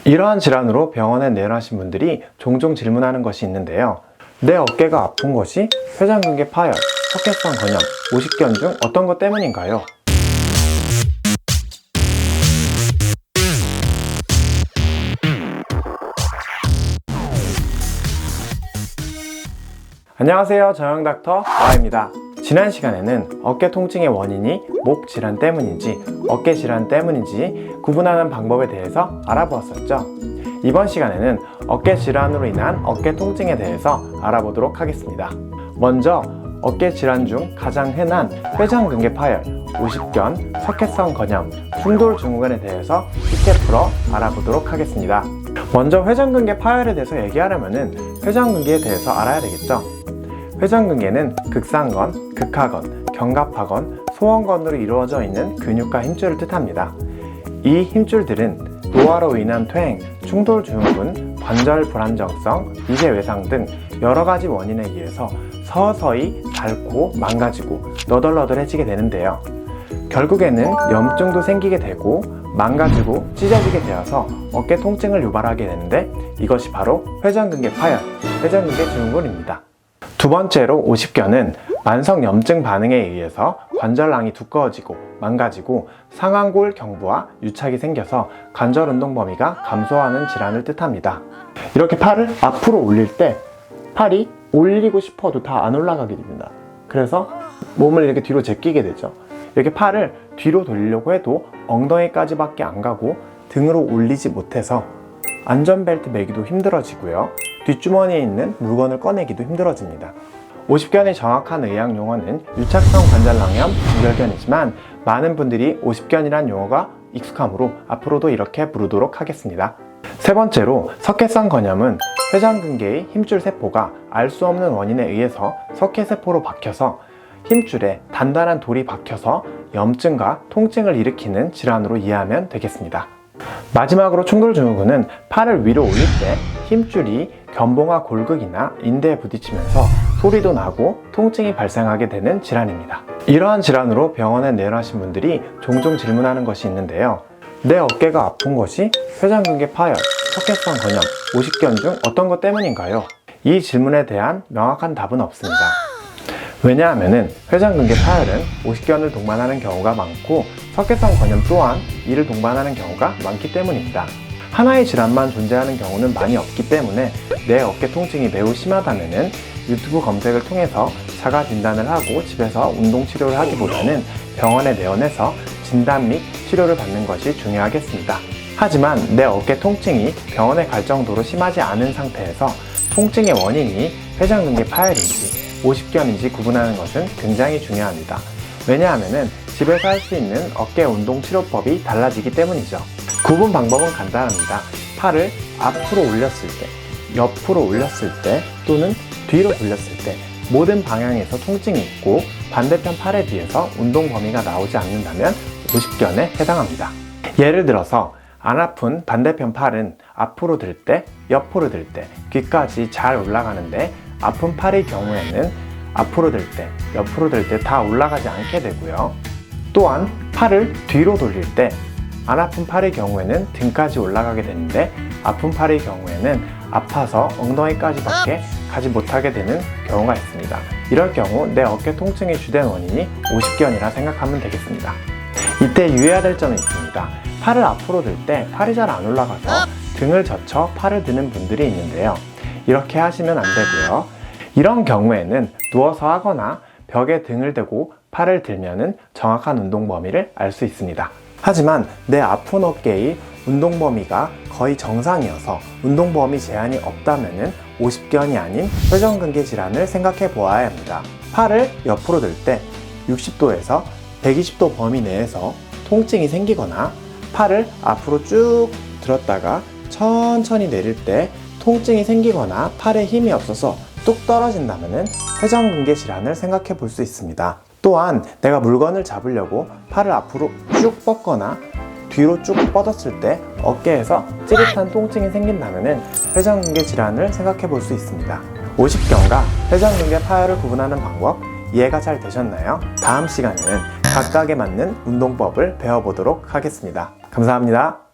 이러한 질환으로 병원에 내원하신 분들이 종종 질문하는 것이 있는데요. 내 어깨가 아픈 것이 회전근개 파열, 석회성 건염, 오십견 중 어떤 것 때문인가요? 안녕하세요, 정형닥터 Y입니다. 지난 시간에는 어깨 통증의 원인이 목 질환 때문인지 어깨 질환 때문인지 구분하는 방법에 대해서 알아보았었죠. 이번 시간에는 어깨 질환으로 인한 어깨 통증에 대해서 알아보도록 하겠습니다. 먼저 어깨 질환 중 가장 흔한 회전근개 파열, 오십견, 석회성 건염, 충돌 증후군에 대해서 쉽게 풀어 알아보도록 하겠습니다. 먼저 회전근개 파열에 대해서 얘기하려면 회전근개에 대해서 알아야 되겠죠. 회전근개는 극상건, 극하건, 견갑하건, 소원건으로 이루어져 있는 근육과 힘줄을 뜻합니다. 이 힘줄들은 노화로 인한 퇴행, 충돌 증후군, 관절 불안정성, 미세 외상 등 여러 가지 원인에 의해서 서서히 닳고 망가지고 너덜너덜해지게 되는데요. 결국에는 염증도 생기게 되고 망가지고 찢어지게 되어서 어깨 통증을 유발하게 되는데 이것이 바로 회전근개 파열, 회전근개 증후군입니다. 두 번째로 오십견은 만성 염증 반응에 의해서 관절낭이 두꺼워지고 망가지고 상완골 경부와 유착이 생겨서 관절 운동 범위가 감소하는 질환을 뜻합니다. 이렇게 팔을 앞으로 올릴 때 팔이 올리고 싶어도 다 안 올라가게 됩니다. 그래서 몸을 이렇게 뒤로 제끼게 되죠. 이렇게 팔을 뒤로 돌리려고 해도 엉덩이까지밖에 안 가고 등으로 올리지 못해서 안전벨트 매기도 힘들어지고요. 뒷주머니에 있는 물건을 꺼내기도 힘들어집니다. 오십견의 정확한 의학 용어는 유착성 관절낭염, 유혈견이지만 많은 분들이 오십견이란 용어가 익숙하므로 앞으로도 이렇게 부르도록 하겠습니다. 세 번째로 석회성 건염은 회전근개의 힘줄 세포가 알 수 없는 원인에 의해서 석회세포로 박혀서 힘줄에 단단한 돌이 박혀서 염증과 통증을 일으키는 질환으로 이해하면 되겠습니다. 마지막으로 충돌 증후군은 팔을 위로 올릴 때 힘줄이 견봉화 골극이나 인대에 부딪히면서 소리도 나고 통증이 발생하게 되는 질환입니다. 이러한 질환으로 병원에 내원하신 분들이 종종 질문하는 것이 있는데요. 내 어깨가 아픈 것이 회전근개 파열, 석회성 건염, 오십견 중 어떤 것 때문인가요? 이 질문에 대한 명확한 답은 없습니다. 왜냐하면 회전근개 파열은 오십견을 동반하는 경우가 많고 석회성 건염 또한 이를 동반하는 경우가 많기 때문입니다. 하나의 질환만 존재하는 경우는 많이 없기 때문에 내 어깨 통증이 매우 심하다면 유튜브 검색을 통해서 자가 진단을 하고 집에서 운동 치료를 하기보다는 병원에 내원해서 진단 및 치료를 받는 것이 중요하겠습니다. 하지만 내 어깨 통증이 병원에 갈 정도로 심하지 않은 상태에서 통증의 원인이 회전근개 파열인지 오십견인지 구분하는 것은 굉장히 중요합니다. 왜냐하면 집에서 할 수 있는 어깨 운동 치료법이 달라지기 때문이죠. 구분 방법은 간단합니다. 팔을 앞으로 올렸을 때, 옆으로 올렸을 때 또는 뒤로 돌렸을 때 모든 방향에서 통증이 있고 반대편 팔에 비해서 운동 범위가 나오지 않는다면 오십견에 해당합니다. 예를 들어서 안 아픈 반대편 팔은 앞으로 들 때, 옆으로 들 때 귀까지 잘 올라가는데 아픈 팔의 경우에는 앞으로 들 때, 옆으로 들 때 다 올라가지 않게 되고요. 또한 팔을 뒤로 돌릴 때 안 아픈 팔의 경우에는 등까지 올라가게 되는데 아픈 팔의 경우에는 아파서 엉덩이까지밖에 가지 못하게 되는 경우가 있습니다. 이럴 경우 내 어깨 통증의 주된 원인이 오십견이라 생각하면 되겠습니다. 이때 유의해야 될 점이 있습니다. 팔을 앞으로 들 때 팔이 잘 안 올라가서 등을 젖혀 팔을 드는 분들이 있는데요. 이렇게 하시면 안 되고요. 이런 경우에는 누워서 하거나 벽에 등을 대고 팔을 들면은 정확한 운동 범위를 알 수 있습니다. 하지만 내 아픈 어깨의 운동 범위가 거의 정상이어서 운동 범위 제한이 없다면은 오십견이 아닌 회전근개 질환을 생각해 보아야 합니다. 팔을 옆으로 들 때 60도에서 120도 범위 내에서 통증이 생기거나 팔을 앞으로 쭉 들었다가 천천히 내릴 때 통증이 생기거나 팔에 힘이 없어서 뚝 떨어진다면 회전근개 질환을 생각해 볼 수 있습니다. 또한 내가 물건을 잡으려고 팔을 앞으로 쭉 뻗거나 뒤로 쭉 뻗었을 때 어깨에서 찌릿한 통증이 생긴다면 회전근개 질환을 생각해 볼 수 있습니다. 오십견과 회전근개 파열을 구분하는 방법 이해가 잘 되셨나요? 다음 시간에는 각각에 맞는 운동법을 배워보도록 하겠습니다. 감사합니다.